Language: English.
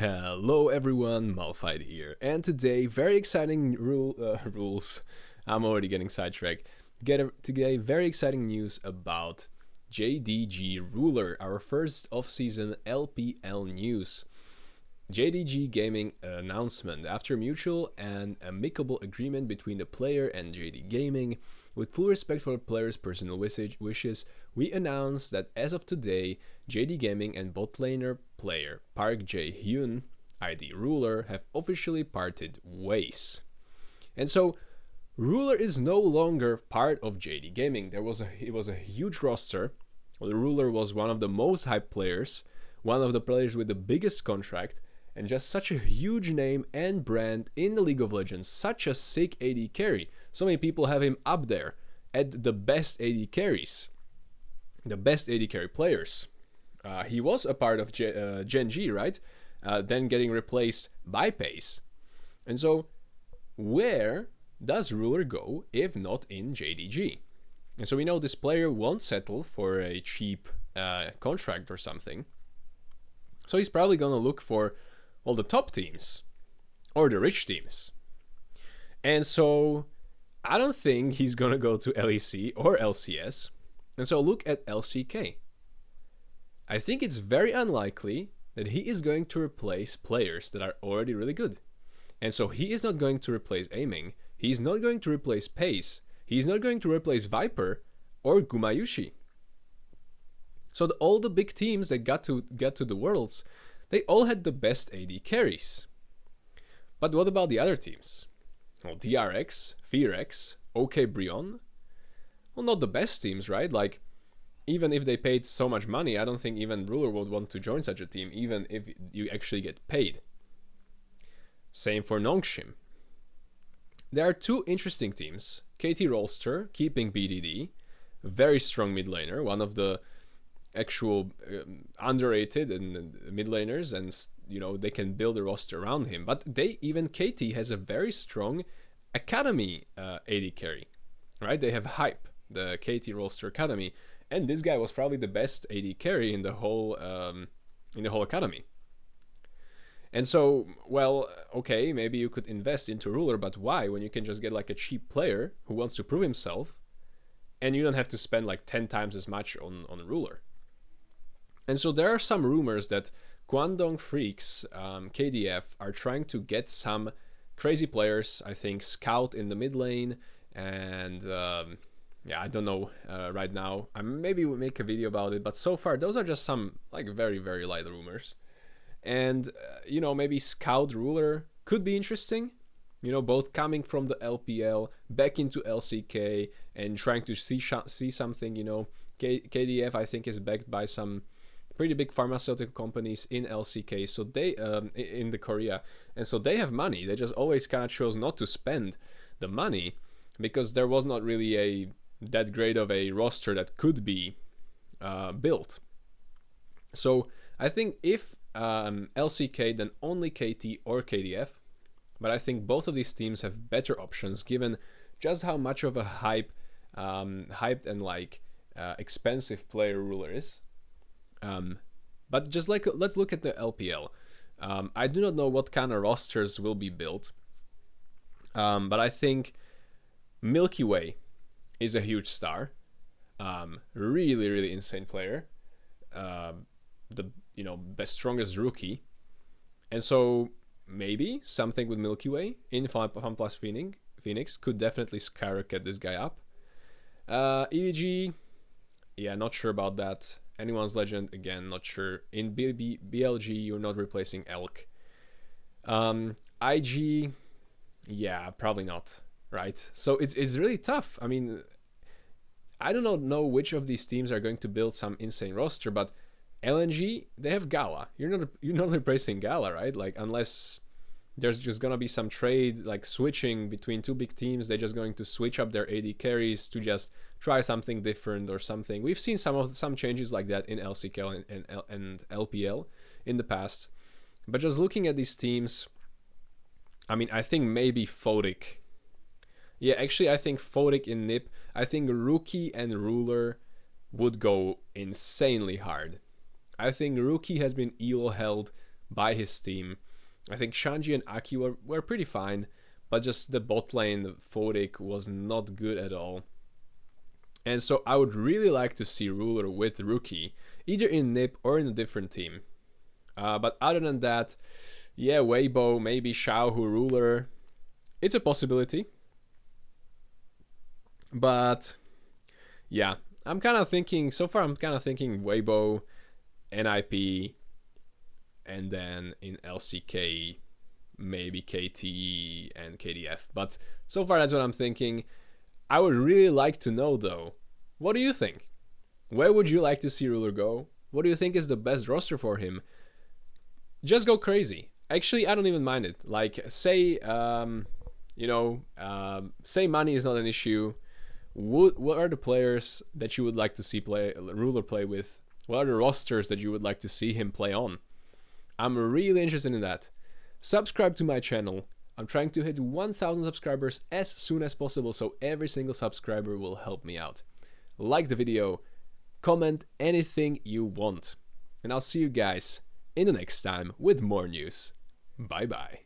Hello everyone, Malphite here, and today very exciting rules. I'm already getting sidetracked. Today very exciting news about JDG Ruler, our first off-season LPL news. JDG Gaming announcement. After mutual and amicable agreement between the player and JD Gaming, with full respect for the player's personal wishes, we announce that as of today, JD Gaming and bot laner player Park Jae Hyun, ID Ruler, have officially parted ways. And so, Ruler is no longer part of JD Gaming. It was a huge roster. The Ruler was one of the most hyped players, one of the players with the biggest contract, and just such a huge name and brand in the League of Legends, such a sick AD carry. So many people have him up there at the best AD carries, the best AD carry players. He was a part of Gen G, right? Then getting replaced by Pace. And so, where does Ruler go if not in JDG? And so we know this player won't settle for a cheap contract or something. So he's probably gonna look for all the top teams or the rich teams. And so I don't think he's gonna go to LEC or LCS. And so look at LCK. I think it's very unlikely that he is going to replace players that are already really good. And so he is not going to replace Aiming. He's not going to replace Pace. He's not going to replace Viper or Gumayushi. So all the big teams that got to the Worlds, they all had the best AD carries. But what about the other teams? Well, DRX, FearX, OK Brion. Well, not the best teams, right? Like, even if they paid so much money, I don't think even Ruler would want to join such a team, even if you actually get paid. Same for Nongshim. There are two interesting teams. KT Rolster, keeping BDD, very strong mid laner, one of the actual underrated and mid laners, and they can build a roster around him. But KT has a very strong academy AD carry, right? They have Hype, the KT Rolster Academy, and this guy was probably the best AD carry in the whole academy. And so, well, okay, maybe you could invest into Ruler, but why? When you can just get like a cheap player who wants to prove himself, and you don't have to spend like 10 times as much on Ruler. And so there are some rumors that Guangdong Freaks, KDF, are trying to get some crazy players, I think Scout in the mid lane, and I don't know right now. Maybe we'll make a video about it, but so far those are just some like very, very light rumors. And, maybe Scout Ruler could be interesting. Both coming from the LPL back into LCK and trying to see something, KDF, I think, is backed by some pretty big pharmaceutical companies in LCK, so they in the Korea, and so they have money. They just always kind of chose not to spend the money because there was not really that great of a roster that could be built. So I think if LCK, then only KT or KDF, but I think both of these teams have better options given just how much of a hyped and expensive player Ruler is. But just let's look at the LPL. I do not know what kind of rosters will be built, but I think Milky Way is a huge star. Really, really insane player. The best, strongest rookie, and so maybe something with Milky Way in FunPlus Phoenix could definitely skyrocket this guy up. EDG, not sure about that. Anyone's Legend, again, not sure. In BLG, you're not replacing Elk. IG, probably not, right? So it's really tough. I mean, I do not know which of these teams are going to build some insane roster, but LNG, they have Gala. You're not replacing Gala, right? Like, unless there's just gonna be some trade, like switching between two big teams, they're just going to switch up their AD carries to just try something different or something. We've seen some changes like that in LCK and LPL in the past. But just looking at these teams, I mean, I think maybe Photic. Yeah, actually, I think Photic in NIP. I think Rookie and Ruler would go insanely hard. I think Rookie has been elo held by his team. I think Shanji and Aki were pretty fine, but just the bot lane, Photic, was not good at all. And so I would really like to see Ruler with Rookie, either in NiP or in a different team. But other than that, yeah, Weibo, maybe Xiaohu Ruler, it's a possibility. But yeah, I'm kind of thinking, so far I'm kind of thinking Weibo, NIP, and then in LCK, maybe KT and KDF. But so far that's what I'm thinking. I would really like to know though, what do you think? Where would you like to see Ruler go? What do you think is the best roster for him? Just go crazy. Actually, I don't even mind it. Like, say, say money is not an issue. What are the players that you would like to see Ruler play with? What are the rosters that you would like to see him play on? I'm really interested in that. Subscribe to my channel. I'm trying to hit 1,000 subscribers as soon as possible, so every single subscriber will help me out. Like the video, comment anything you want, and I'll see you guys in the next time with more news. Bye bye.